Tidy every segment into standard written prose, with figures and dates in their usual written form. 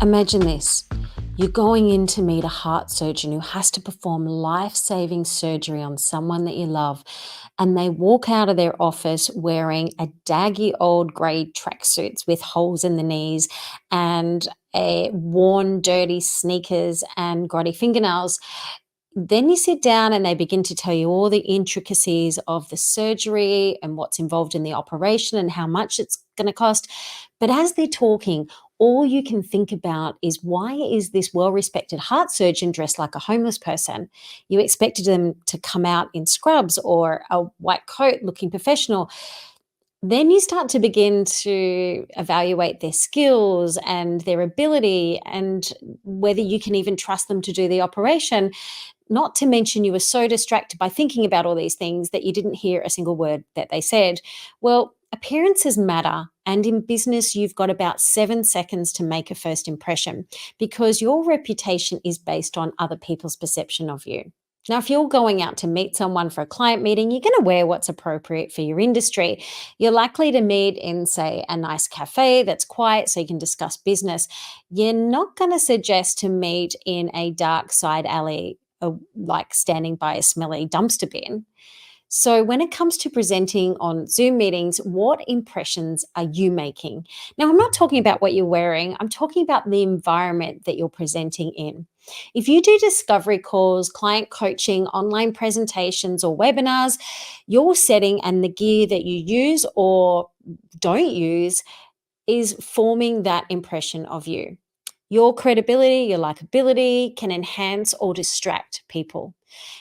Imagine this. You're going in to meet a heart surgeon who has to perform life saving surgery on someone that you love. And they walk out of their office wearing a daggy old grey tracksuits with holes in the knees and a worn, dirty sneakers and grotty fingernails. Then you sit down and they begin to tell you all the intricacies of the surgery and what's involved in the operation and how much it's going to cost. But as they're talking, all you can think about is, why is this well respected heart surgeon dressed like a homeless person? You expected them to come out in scrubs or a white coat looking professional. Then you start to begin to evaluate their skills and their ability and whether you can even trust them to do the operation. Not to mention, you were so distracted by thinking about all these things that you didn't hear a single word that they said. Well, appearances matter. And in business, you've got about 7 seconds to make a first impression, because your reputation is based on other people's perception of you. Now, if you're going out to meet someone for a client meeting, you're going to wear what's appropriate for your industry. You're likely to meet in, say, a nice cafe that's quiet so you can discuss business. You're not going to suggest to meet in a dark side alley, like standing by a smelly dumpster bin. So, when it comes to presenting on Zoom meetings, what impressions are you making? Now, I'm not talking about what you're wearing, I'm talking about the environment that you're presenting in. If you do discovery calls, client coaching, online presentations, or webinars, your setting and the gear that you use or don't use is forming that impression of you. Your credibility, your likability can enhance or distract people.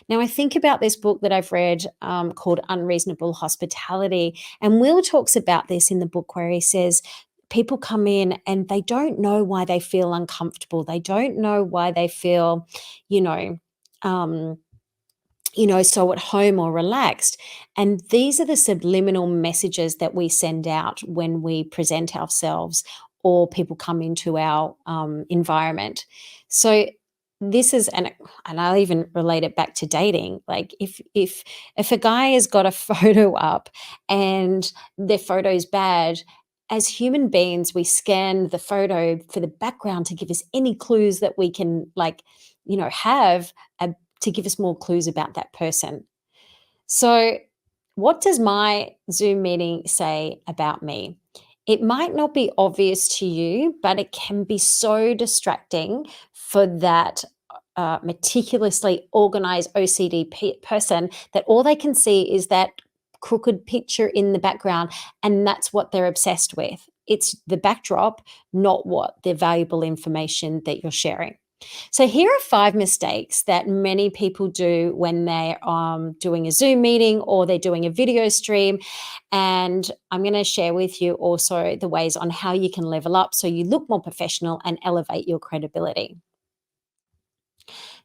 Now, I think about this book that I've read called Unreasonable Hospitality, and Will talks about this in the book, where he says people come in and they don't know why they feel uncomfortable. They don't know why they feel, you know, um, so at home or relaxed. And these are the subliminal messages that we send out when we present ourselves or people come into our environment. So this is, and I'll even relate it back to dating. Like if a guy has got a photo up and their photo's bad, as human beings, we scan the photo for the background to give us any clues that we can, have to give us more clues about that person. So, what does my Zoom meeting say about me? It might not be obvious to you, but it can be so distracting for that meticulously organized OCD person that all they can see is that crooked picture in the background, and that's what they're obsessed with. It's the backdrop, not what the valuable information that you're sharing. So, here are 5 mistakes that many people do when they're doing a Zoom meeting or they're doing a video stream. And I'm going to share with you also the ways on how you can level up so you look more professional and elevate your credibility.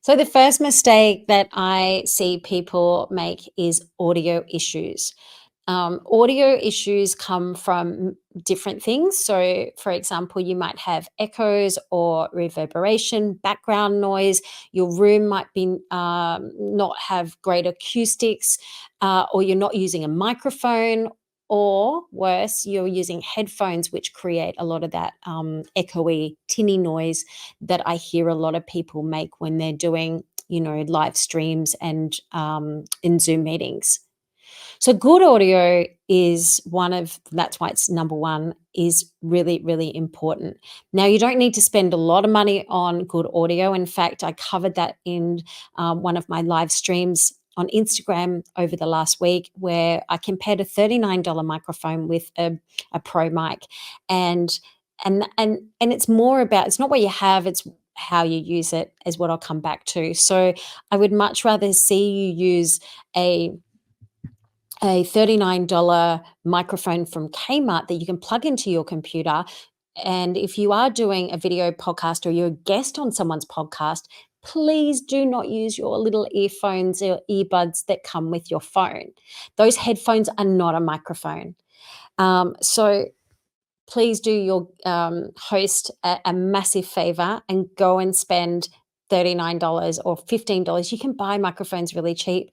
So, the first mistake that I see people make is audio issues. Audio issues come from different things. So, for example, you might have echoes or reverberation, background noise. Your room might be not have great acoustics, or you're not using a microphone, or worse, you're using headphones, which create a lot of that echoey, tinny noise that I hear a lot of people make when they're doing, live streams and in Zoom meetings. So good audio is that's why it's number one, is really, really important. Now, you don't need to spend a lot of money on good audio. In fact, I covered that in one of my live streams on Instagram over the last week, where I compared a $39 microphone with a pro mic. And it's more about, it's not what you have, it's how you use it, is what I'll come back to. So I would much rather see you use a $39 microphone from Kmart that you can plug into your computer. And if you are doing a video podcast or you're a guest on someone's podcast, please do not use your little earphones or earbuds that come with your phone. Those headphones are not a microphone. So please do your host a massive favor and go and spend $39 or $15. You can buy microphones really cheap.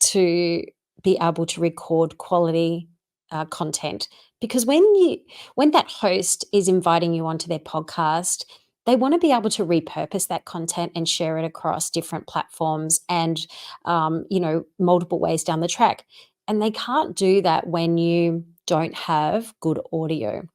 To be able to record quality content. because when that host is inviting you onto their podcast, they want to be able to repurpose that content and share it across different platforms and multiple ways down the track. And they can't do that when you don't have good audio.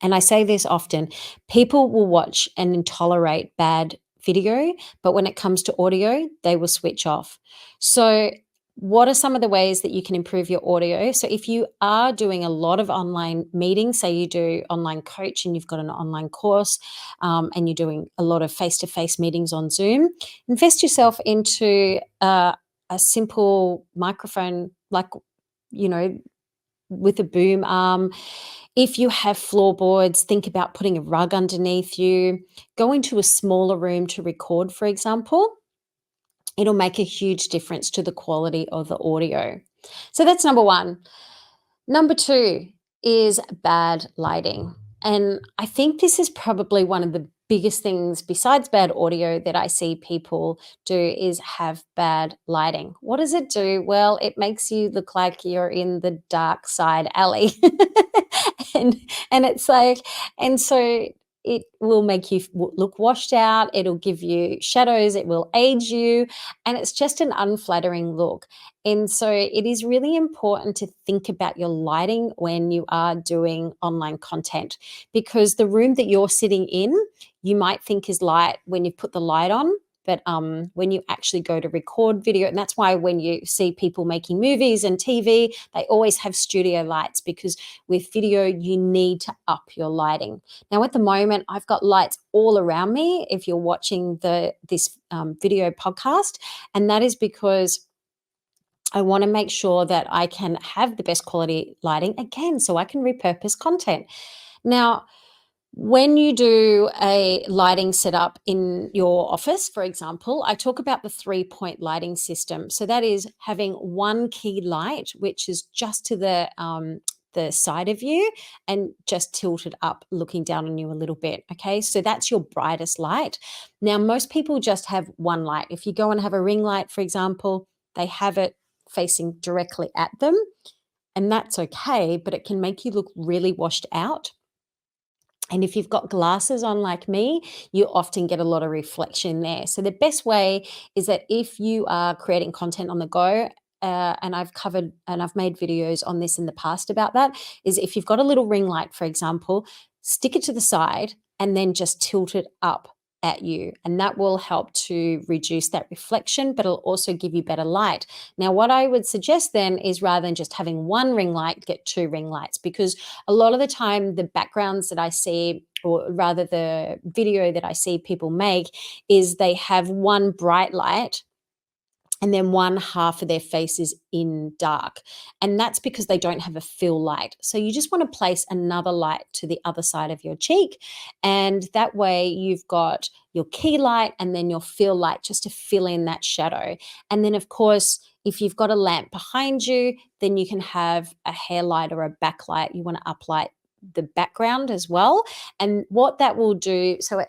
And I say this often, people will watch and tolerate bad video, but when it comes to audio, they will switch off. So, what are some of the ways that you can improve your audio? So, if you are doing a lot of online meetings, say you do online coach and you've got an online course, and you're doing a lot of face to face meetings on Zoom, invest yourself into a simple microphone, like, you know, with a boom arm. If you have floorboards, think about putting a rug underneath you. Go into a smaller room to record, for example. It'll make a huge difference to the quality of the audio. So that's number one. Number two is bad lighting. And I think this is probably one of the biggest things besides bad audio that I see people do is have bad lighting. What does it do? Well, it makes you look like you're in the dark side alley. and and it's like, and so it will make you look washed out, it'll give you shadows, it will age you, and it's just an unflattering look. And so it is really important to think about your lighting when you are doing online content, because the room that you're sitting in, you might think is light when you put the light on. But when you actually go to record video, and that's why when you see people making movies and TV, they always have studio lights, because with video, you need to up your lighting. Now, at the moment, I've got lights all around me if you're watching this video podcast, and that is because I want to make sure that I can have the best quality lighting again so I can repurpose content. Now, when you do a lighting setup in your office, for example, I talk about the 3-point lighting system. So that is having one key light, which is just to the side of you and just tilted up, looking down on you a little bit. Okay, so that's your brightest light. Now, most people just have one light. If you go and have a ring light, for example, they have it facing directly at them, and that's okay, but it can make you look really washed out. And if you've got glasses on like me, you often get a lot of reflection there. So the best way is that if you are creating content on the go, and I've covered and I've made videos on this in the past about that, is if you've got a little ring light, for example, stick it to the side and then just tilt it up at you, and that will help to reduce that reflection, but it'll also give you better light. Now, what I would suggest then is, rather than just having one ring light, get two ring lights, because a lot of the time the backgrounds that I see, or rather the video that I see people make, is they have one bright light and then one half of their face is in dark. And that's because they don't have a fill light. So you just want to place another light to the other side of your cheek. And that way you've got your key light and then your fill light just to fill in that shadow. And then, of course, if you've got a lamp behind you, then you can have a hair light or a backlight. You want to uplight the background as well. And what that will do, so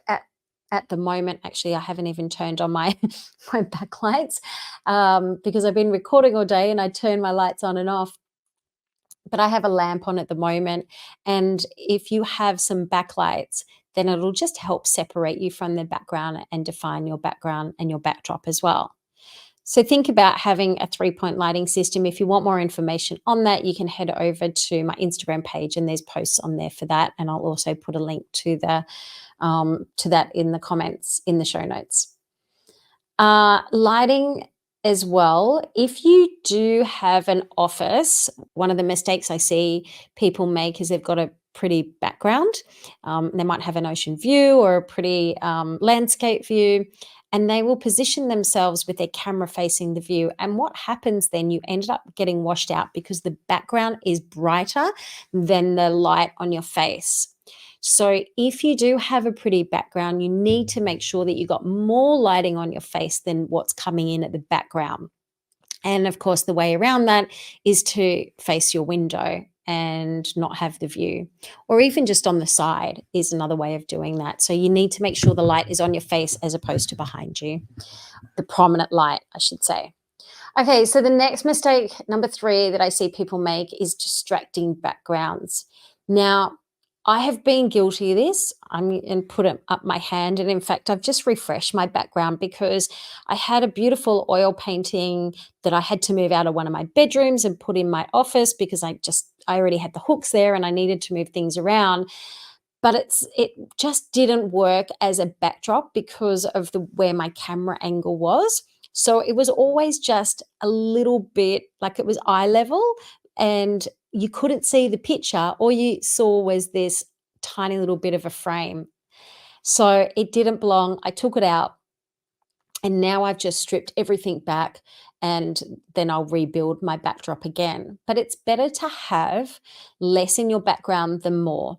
at the moment, actually, I haven't even turned on my my backlights, because I've been recording all day and I turn my lights on and off. But I have a lamp on at the moment, and if you have some backlights, then it'll just help separate you from the background and define your background and your backdrop as well. So think about having a 3-point lighting system. If you want more information on that, you can head over to my Instagram page, and there's posts on there for that. And I'll also put a link to that in the comments in the show notes. Lighting as well. If you do have an office, one of the mistakes I see people make is they've got a pretty background. They might have an ocean view or a pretty landscape view, and they will position themselves with their camera facing the view. And what happens then, you end up getting washed out because the background is brighter than the light on your face. So if you do have a pretty background, you need to make sure that you got more lighting on your face than what's coming in at the background. And of course, the way around that is to face your window and not have the view, or even just on the side is another way of doing that. So you need to make sure the light is on your face as opposed to behind you, the prominent light, I should say. Okay, so the next mistake, number 3, that I see people make is distracting backgrounds. Now, I have been guilty of this. And put it up my hand. And in fact, I've just refreshed my background because I had a beautiful oil painting that I had to move out of one of my bedrooms and put in my office because I already had the hooks there and I needed to move things around. But it just didn't work as a backdrop because of the where my camera angle was. So it was always just a little bit like it was eye level, and you couldn't see the picture. All you saw was this tiny little bit of a frame. So it didn't belong. I took it out, and now I've just stripped everything back, and then I'll rebuild my backdrop again. But it's better to have less in your background than more.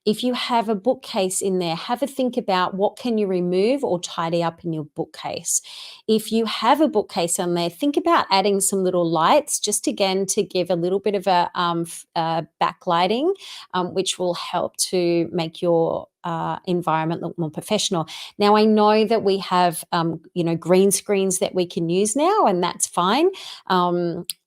If you have a bookcase in there, have a think about what can you remove or tidy up in your bookcase. If you have a bookcase on there, think about adding some little lights, just again to give a little bit of a backlighting, which will help to make your environment look more professional. Now, I know that we have, green screens that we can use now, and that's fine.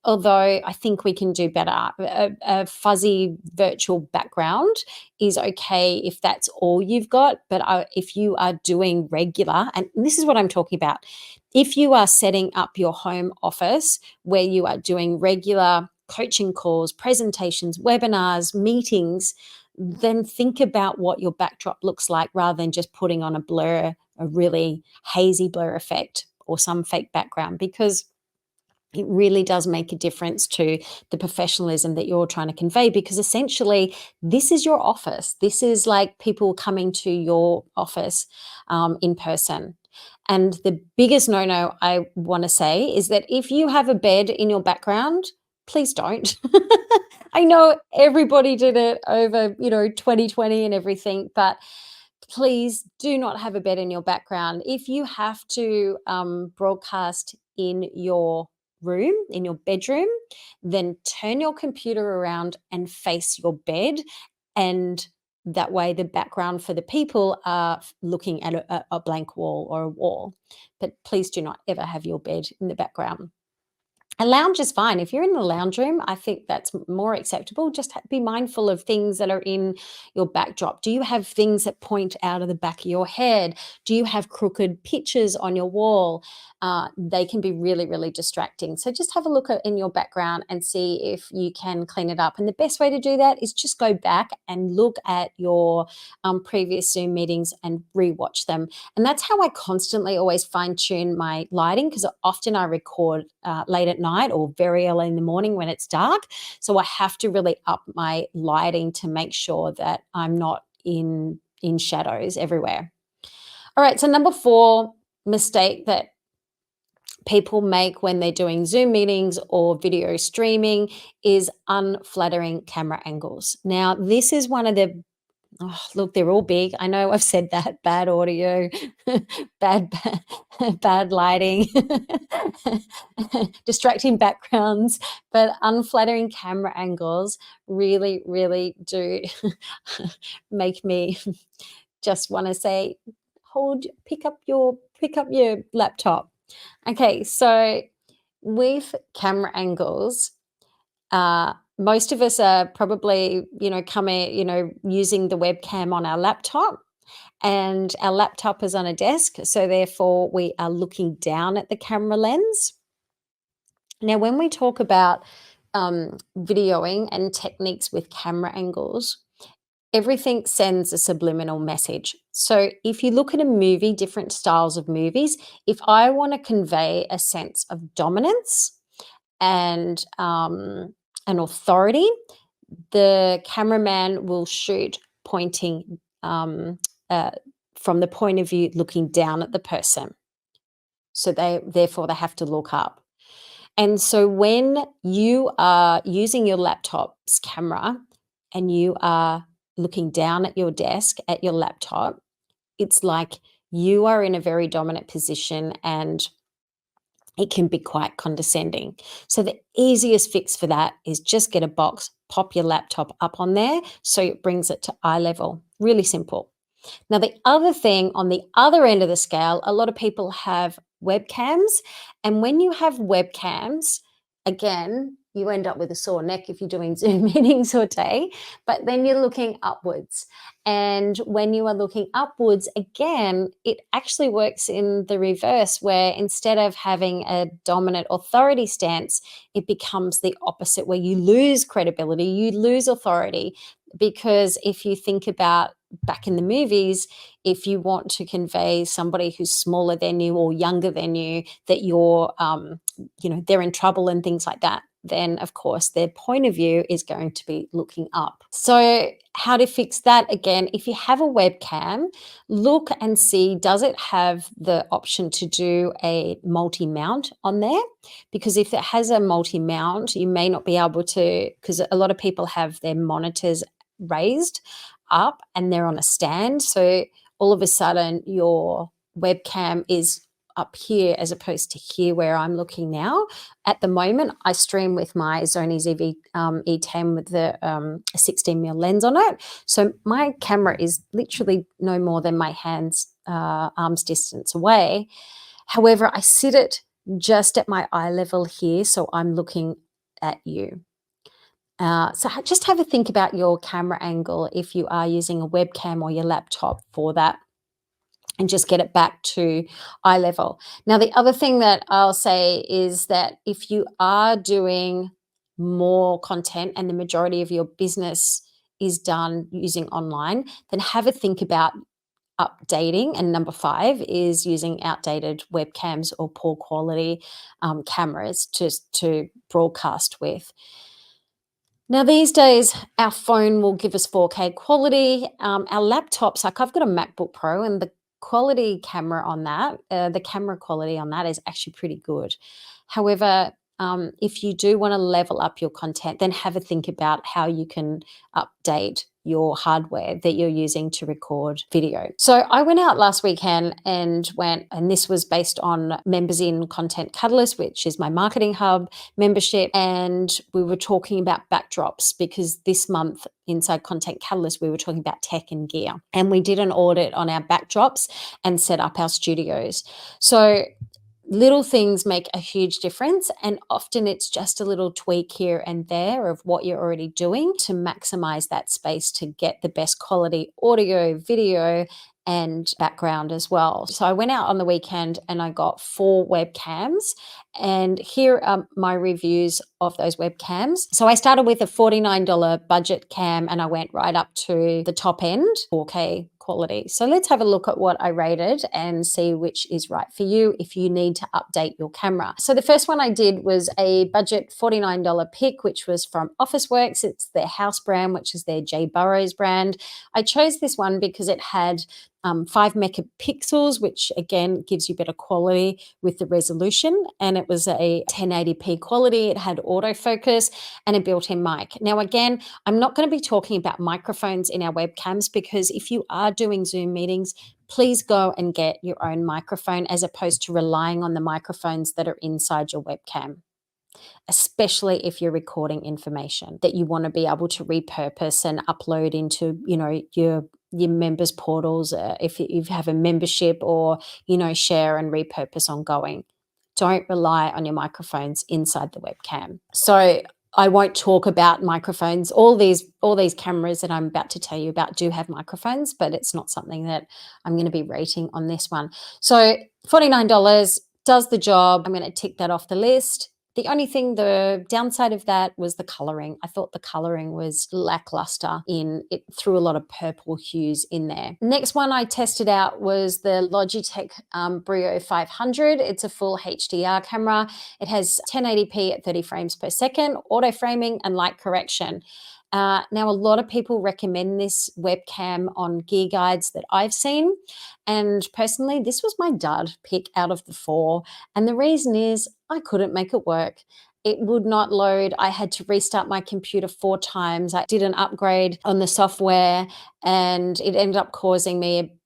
Although I think we can do better. A fuzzy virtual background is okay if that's all you've got. But if you are doing regular, and this is what I'm talking about, if you are setting up your home office where you are doing regular coaching calls, presentations, webinars, meetings, then think about what your backdrop looks like rather than just putting on a really hazy blur effect or some fake background, because it really does make a difference to the professionalism that you're trying to convey, because essentially this is your office. This is like people coming to your office in person. And the biggest no-no I want to say is that if you have a bed in your background, please don't. I know everybody did it over, 2020 and everything, but please do not have a bed in your background. If you have to broadcast in your room, in your bedroom, then turn your computer around and face your bed. And that way, the background for the people are looking at a blank wall or a wall. But please do not ever have your bed in the background. A lounge is fine. If you're in the lounge room, I think that's more acceptable. Just be mindful of things that are in your backdrop. Do you have things that point out of the back of your head? Do you have crooked pictures on your wall? They can be really, really distracting. So just have a look in your background and see if you can clean it up. And the best way to do that is just go back and look at your previous Zoom meetings and rewatch them. And that's how I constantly always fine tune my lighting, because often I record late at night or very early in the morning when it's dark. So I have to really up my lighting to make sure that I'm not in shadows everywhere. All right, so number 4 mistake that people make when they're doing Zoom meetings or video streaming is unflattering camera angles. Now, this is one of the look, they're all big. I know I've said that. Bad audio, bad bad lighting, distracting backgrounds, but unflattering camera angles really, really do make me just wanna say, pick up your laptop. Okay, so with camera angles, most of us are probably, using the webcam on our laptop, and our laptop is on a desk. So therefore, we are looking down at the camera lens. Now, when we talk about videoing and techniques with camera angles, everything sends a subliminal message. So if you look at a movie, different styles of movies, if I want to convey a sense of dominance and an authority, the cameraman will shoot pointing uh, from the point of view looking down at the person. So therefore they have to look up. And so when you are using your laptop's camera and you are looking down at your desk at your laptop, it's like you are in a very dominant position, and it can be quite condescending. So the easiest fix for that is just get a box, pop your laptop up on there so it brings it to eye level. Really simple. Now, the other thing on the other end of the scale, a lot of people have webcams. And when you have webcams, again, you end up with a sore neck if you're doing Zoom meetings all day, but then you're looking upwards. And when you are looking upwards, again, it actually works in the reverse, where instead of having a dominant authority stance, it becomes the opposite, where you lose credibility, you lose authority. Because if you think about back in the movies, if you want to convey somebody who's smaller than you or younger than you that you're, they're in trouble and things like that, then of course their point of view is going to be looking up. So how to fix that? Again, if you have a webcam, look and see, does it have the option to do a multi-mount on there? Because if it has a multi-mount, you may not be able to, because a lot of people have their monitors raised up and they're on a stand. So all of a sudden your webcam is up here as opposed to here where I'm looking now. At the moment, I stream with my Sony E10 with the 16mm lens on it. So my camera is literally no more than my arm's distance away. However, I sit it just at my eye level here, so I'm looking at you. So just have a think about your camera angle if you are using a webcam or your laptop for that, and just get it back to eye level. Now, the other thing that I'll say is that if you are doing more content and the majority of your business is done using online, then have a think about updating. And number 5 is using outdated webcams or poor quality cameras to broadcast with. Now, these days, our phone will give us 4K quality. Our laptops, like I've got a MacBook Pro, and the quality camera on that, the camera quality on that is actually pretty good. However, if you do want to level up your content, then have a think about how you can update your hardware that you're using to record video. So I went out last weekend and this was based on members in Content Catalyst, which is my marketing hub membership. And we were talking about backdrops, because this month inside Content Catalyst, we were talking about tech and gear. And we did an audit on our backdrops and set up our studios. So little things make a huge difference, and often it's just a little tweak here and there of what you're already doing to maximize that space to get the best quality audio, video, and background as well. So I went out on the weekend and I got 4 webcams, and here are my reviews of those webcams. So I started with a $49 budget cam and I went right up to the top end, 4K quality. So let's have a look at what I rated and see which is right for you if you need to update your camera. So the first one I did was a budget $49 pick, which was from Officeworks. It's their house brand, which is their J Burrows brand. I chose this one because it had 5 megapixels, which again gives you better quality with the resolution, and it was a 1080p quality. It had autofocus and a built-in mic. Now again, I'm not going to be talking about microphones in our webcams, because if you are doing Zoom meetings, please go and get your own microphone as opposed to relying on the microphones that are inside your webcam, especially if you're recording information that you want to be able to repurpose and upload into, your members portals, if you have a membership, or, share and repurpose ongoing. Don't rely on your microphones inside the webcam. So I won't talk about microphones. All these cameras that I'm about to tell you about do have microphones, but it's not something that I'm going to be rating on this one. So $49 does the job. I'm going to tick that off the list. The only thing, the downside of that was the coloring. I thought the coloring was lackluster. It threw a lot of purple hues in there. Next one I tested out was the Logitech Brio 500. It's a full HDR camera. It has 1080p at 30 frames per second, auto framing and light correction. Now, a lot of people recommend this webcam on gear guides that I've seen. And personally, this was my dud pick out of the 4. And the reason is I couldn't make it work. It would not load. I had to restart my computer 4 times. I did an upgrade on the software and it ended up causing me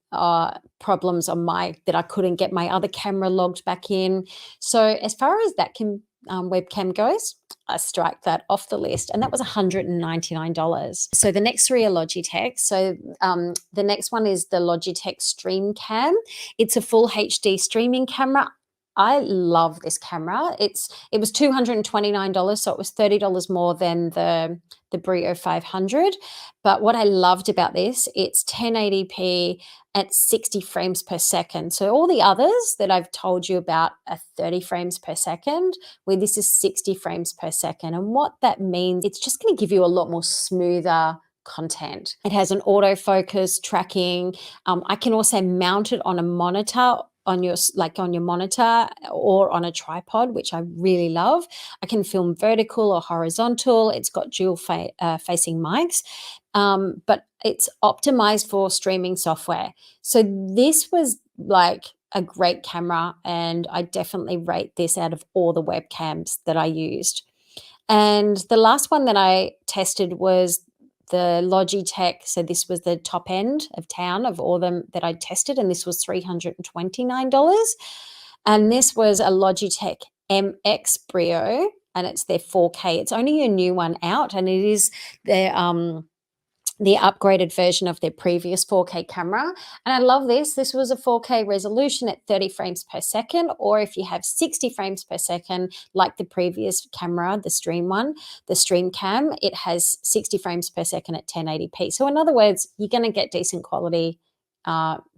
problems on that I couldn't get my other camera logged back in. So as far as that webcam goes, I strike that off the list, and that was $199. So the next 3 are Logitech. So the next one is the Logitech Stream Cam. It's a full HD streaming camera. I love this camera. It was $229, so it was $30 more than the Brio 500. But what I loved about this, it's 1080p at 60 frames per second. So all the others that I've told you about are 30 frames per second, where this is 60 frames per second. And what that means, it's just going to give you a lot more smoother content. It has an autofocus tracking. I can also mount it on a monitor on your monitor or on a tripod, which I really love. I can film vertical or horizontal. It's got dual facing mics, but it's optimized for streaming software. So this was like a great camera, and I definitely rate this out of all the webcams that I used. And the last one that I tested was the Logitech. So this was the top end of town of all them that I tested, and this was $329. And this was a Logitech MX Brio, and it's their 4K. It's only a new one out, and it is their the upgraded version of their previous 4K camera. And I love this. This was a 4K resolution at 30 frames per second, or if you have 60 frames per second, like the previous camera, the Stream one, the Stream Cam, it has 60 frames per second at 1080p. So in other words, you're going to get decent quality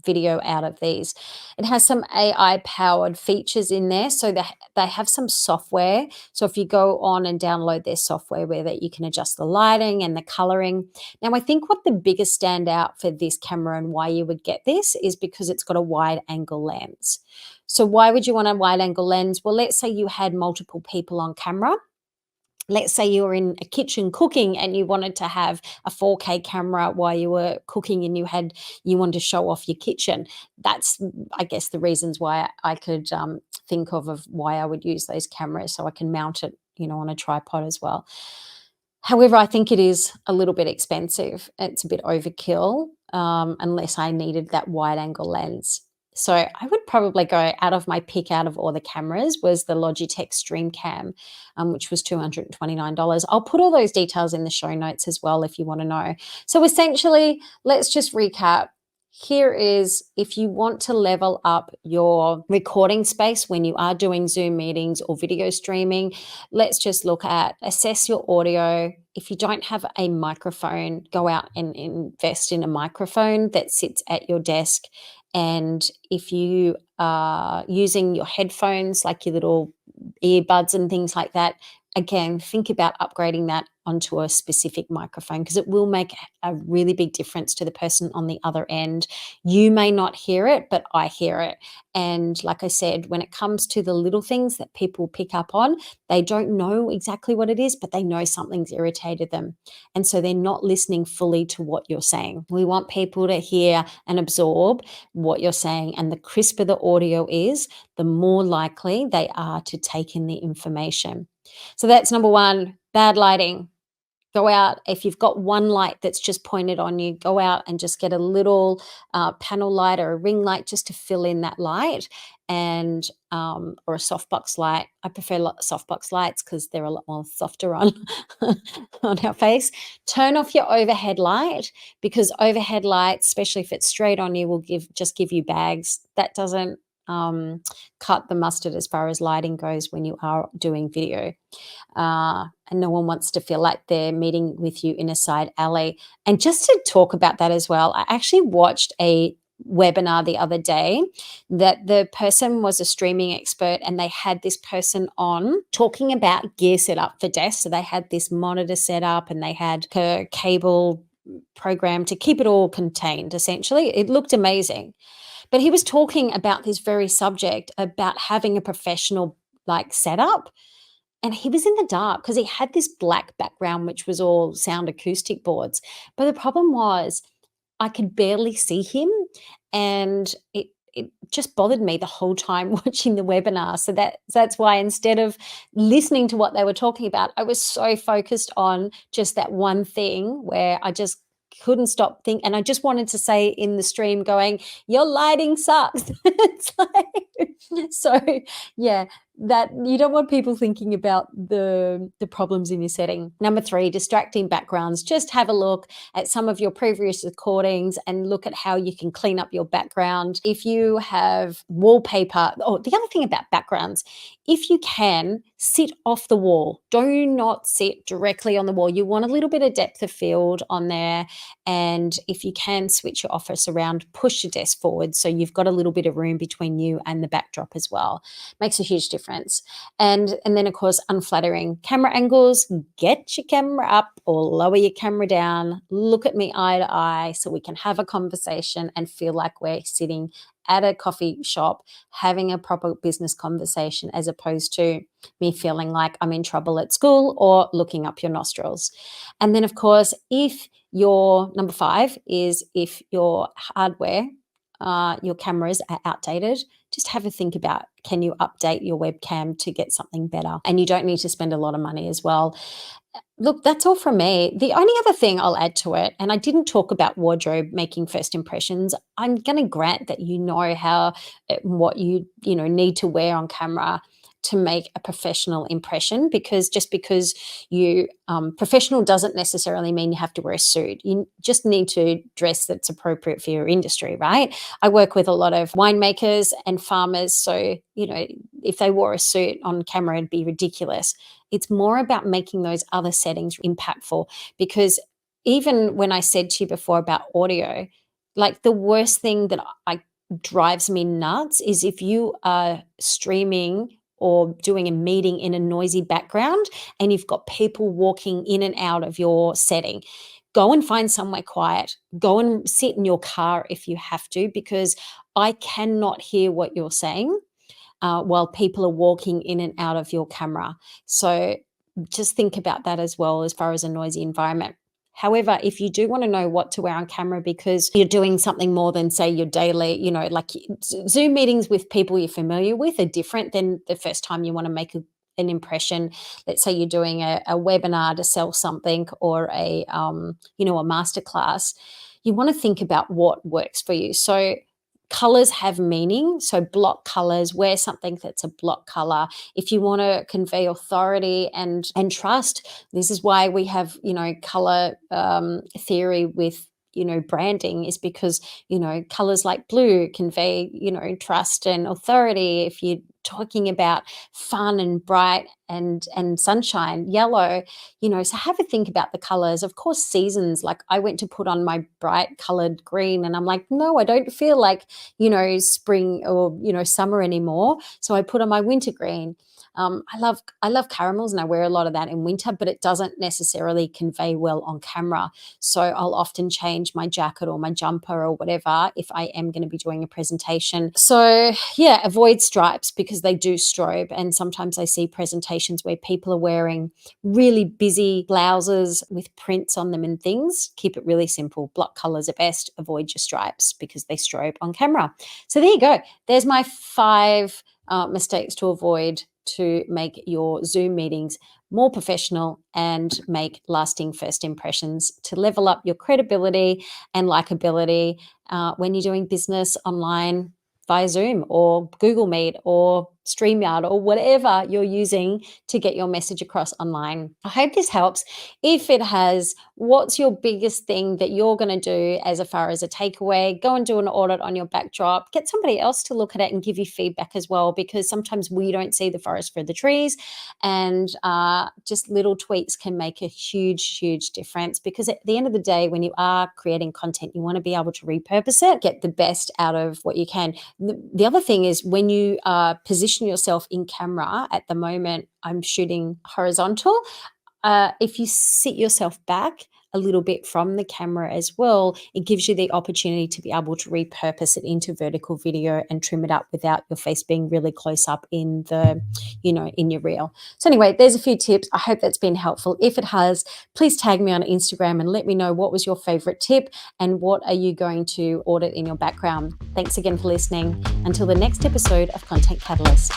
video out of these. It has some AI powered features in there. So they have some software. So if you go on and download their software where that you can adjust the lighting and the coloring. Now, I think what the biggest standout for this camera and why you would get this is because it's got a wide angle lens. So why would you want a wide angle lens? Well, let's say you had multiple people on camera. Let's say you were in a kitchen cooking and you wanted to have a 4K camera while you were cooking and you wanted to show off your kitchen. That's, I guess, the reasons why I could think of why I would use those cameras, so I can mount it, on a tripod as well. However, I think it is a little bit expensive. It's a bit overkill, unless I needed that wide angle lens. So I would probably go out of my pick out of all the cameras was the Logitech Stream Cam, which was $229. I'll put all those details in the show notes as well if you want to know. So essentially, let's just recap. Here is if you want to level up your recording space when you are doing Zoom meetings or video streaming, let's just look at assess your audio. If you don't have a microphone, go out and invest in a microphone that sits at your desk. And if you are using your headphones, like your little earbuds and things like that, again, think about upgrading that onto a specific microphone because it will make a really big difference to the person on the other end. You may not hear it, but I hear it. And like I said, when it comes to the little things that people pick up on, they don't know exactly what it is, but they know something's irritated them. And so they're not listening fully to what you're saying. We want people to hear and absorb what you're saying. And the crisper the audio is, the more likely they are to take in the information. So that's number one, bad lighting. Go out. If you've got one light that's just pointed on you, go out and just get a little panel light or a ring light just to fill in that light, and or a softbox light. I prefer softbox lights because they're a lot more softer on on our face. Turn off your overhead light because overhead lights, especially if it's straight on you, will give you bags. That doesn't cut the mustard as far as lighting goes when you are doing video. And no one wants to feel like they're meeting with you in a side alley. And just to talk about that as well, I actually watched a webinar the other day that the person was a streaming expert, and they had this person on talking about gear setup for desks. So they had this monitor set up and they had a cable program to keep it all contained, essentially. It looked amazing. But he was talking about this very subject, about having a professional setup. And he was in the dark because he had this black background, which was all sound acoustic boards. But the problem was I could barely see him, and it just bothered me the whole time watching the webinar. So that's why instead of listening to what they were talking about, I was so focused on just that one thing where I just couldn't stop thinking, and I just wanted to say in the stream going, your lighting sucks. It's like, so yeah, that you don't want people thinking about the problems in your setting. Number 3, distracting backgrounds. Just have a look at some of your previous recordings and look at how you can clean up your background. If you have wallpaper, the other thing about backgrounds, if you can, sit off the wall. Do not sit directly on the wall. You want a little bit of depth of field on there. And if you can, switch your office around, push your desk forward so you've got a little bit of room between you and the backdrop as well. Makes a huge difference. And then, of course, unflattering camera angles. Get your camera up or lower your camera down. Look at me eye to eye so we can have a conversation and feel like we're sitting at a coffee shop having a proper business conversation, as opposed to me feeling like I'm in trouble at school or looking up your nostrils. And then, of course, if your number 5 is if your hardware, your cameras are outdated, just have a think about, can you update your webcam to get something better? And you don't need to spend a lot of money as well. Look, that's all from me. The only other thing I'll add to it, and I didn't talk about wardrobe making first impressions. I'm going to grant that you know how what you need to wear on camera to make a professional impression, because just because you professional doesn't necessarily mean you have to wear a suit. You just need to dress that's appropriate for your industry, right? I work with a lot of winemakers and farmers, so if they wore a suit on camera, it'd be ridiculous. It's more about making those other settings impactful, because even when I said to you before about audio, like the worst thing that I drives me nuts is if you are streaming or doing a meeting in a noisy background and you've got people walking in and out of your setting. Go and find somewhere quiet. Go and sit in your car if you have to, because I cannot hear what you're saying while people are walking in and out of your camera. So just think about that as well, as far as a noisy environment. However, if you do want to know what to wear on camera because you're doing something more than, say, your daily, like Zoom meetings with people you're familiar with are different than the first time you want to make an impression. Let's say you're doing a webinar to sell something, or a masterclass. You want to think about what works for you. So colors have meaning. So block colors, wear something that's a block color. If you want to convey authority and trust, this is why we have, color theory with, branding, is because, colors like blue convey, trust and authority. If you're talking about fun and bright and sunshine, yellow, so have a think about the colors. Of course, seasons, like I went to put on my bright colored green and I'm like, no, I don't feel like, spring or, summer anymore. So I put on my winter green. I love caramels and I wear a lot of that in winter, but it doesn't necessarily convey well on camera. So I'll often change my jacket or my jumper or whatever if I am going to be doing a presentation. So yeah, avoid stripes because they do strobe. And sometimes I see presentations where people are wearing really busy blouses with prints on them and things. Keep it really simple. Block colors are best. Avoid your stripes because they strobe on camera. So there you go. There's my 5 mistakes to avoid to make your Zoom meetings more professional and make lasting first impressions, to level up your credibility and likability when you're doing business online via Zoom or Google Meet or StreamYard or whatever you're using to get your message across online. I hope this helps. If it has, what's your biggest thing that you're going to do as far as a takeaway? Go and do an audit on your backdrop. Get somebody else to look at it and give you feedback as well, because sometimes we don't see the forest for the trees, and just little tweaks can make a huge, huge difference, because at the end of the day, when you are creating content, you want to be able to repurpose it, get the best out of what you can. The other thing is, when you position yourself in camera, at the moment I'm shooting horizontal, if you sit yourself back a little bit from the camera as well, it gives you the opportunity to be able to repurpose it into vertical video and trim it up without your face being really close up in the, in your reel. So anyway, there's a few tips. I hope that's been helpful. If it has, please tag me on Instagram and let me know what was your favorite tip and what are you going to audit in your background. Thanks again for listening. Until the next episode of Content Catalyst.